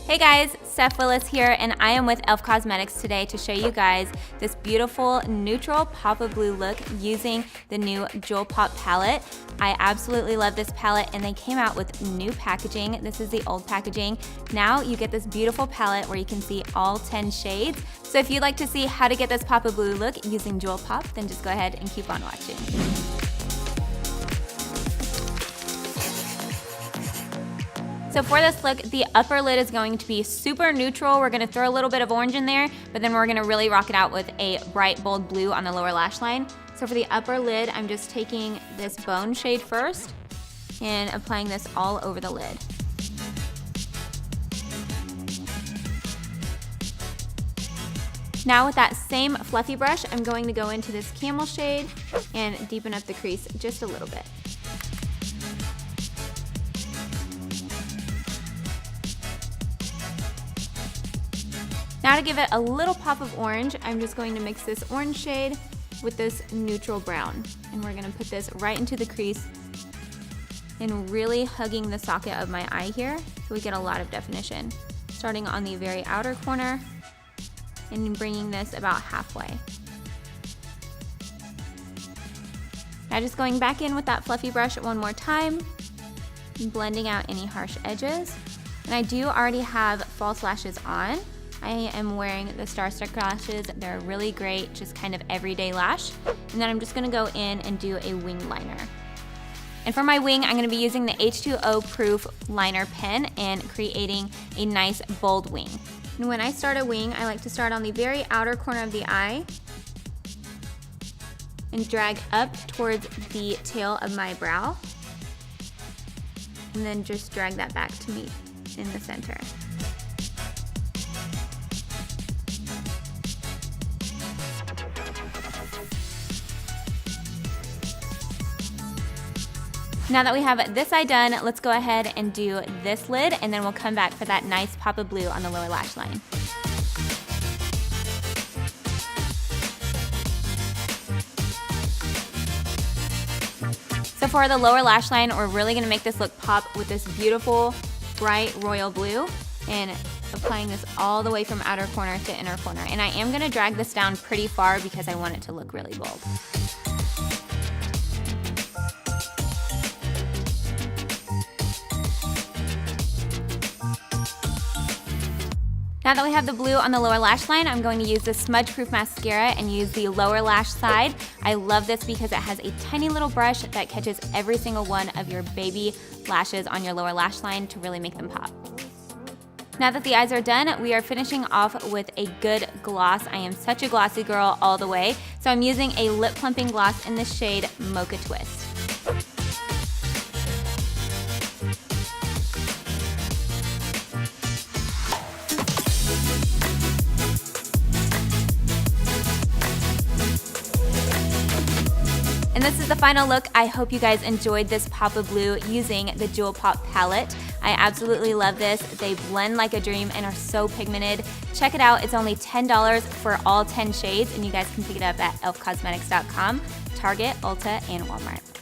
Hey guys, Steph Willis here, and I am with e.l.f. Cosmetics today to show you guys this beautiful neutral pop of blue look using the new Jewel Pop palette. I absolutely love this palette, and they came out with new packaging. This is the old packaging. Now you get this beautiful palette where you can see all 10 shades. So if you'd like to see how to get this pop of blue look using Jewel Pop, then just go ahead and keep on watching. So for this look, the upper lid is going to be super neutral. We're gonna throw a little bit of orange in there, but then we're gonna really rock it out with a bright, bold blue on the lower lash line. So for the upper lid, I'm just taking this bone shade first and applying this all over the lid. Now with that same fluffy brush, I'm going to go into this camel shade and deepen up the crease just a little bit. Now to give it a little pop of orange, I'm just going to mix this orange shade with this neutral brown. And we're gonna put this right into the crease and really hugging the socket of my eye here so we get a lot of definition. Starting on the very outer corner and bringing this about halfway. Now just going back in with that fluffy brush one more time, and blending out any harsh edges. And I do already have false lashes on. I am wearing the Starstruck lashes. They're really great, just kind of everyday lash. And then I'm just gonna go in and do a wing liner. And for my wing, I'm gonna be using the H20 Proof Liner Pen and creating a nice bold wing. And when I start a wing, I like to start on the very outer corner of the eye and drag up towards the tail of my brow. And then just drag that back to meet in the center. Now that we have this eye done, let's go ahead and do this lid, and then we'll come back for that nice pop of blue on the lower lash line. So for the lower lash line, we're really gonna make this look pop with this beautiful, bright royal blue, and applying this all the way from outer corner to inner corner. And I am gonna drag this down pretty far because I want it to look really bold. Now that we have the blue on the lower lash line, I'm going to use the Smudge Proof Mascara and use the lower lash side. I love this because it has a tiny little brush that catches every single one of your baby lashes on your lower lash line to really make them pop. Now that the eyes are done, we are finishing off with a good gloss. I am such a glossy girl all the way, so I'm using a lip plumping gloss in the shade Mocha Twist. And this is the final look. I hope you guys enjoyed this pop of blue using the Jewel Pop palette. I absolutely love this. They blend like a dream and are so pigmented. Check it out. It's only $10 for all 10 shades, and you guys can pick it up at elfcosmetics.com, Target, Ulta, and Walmart.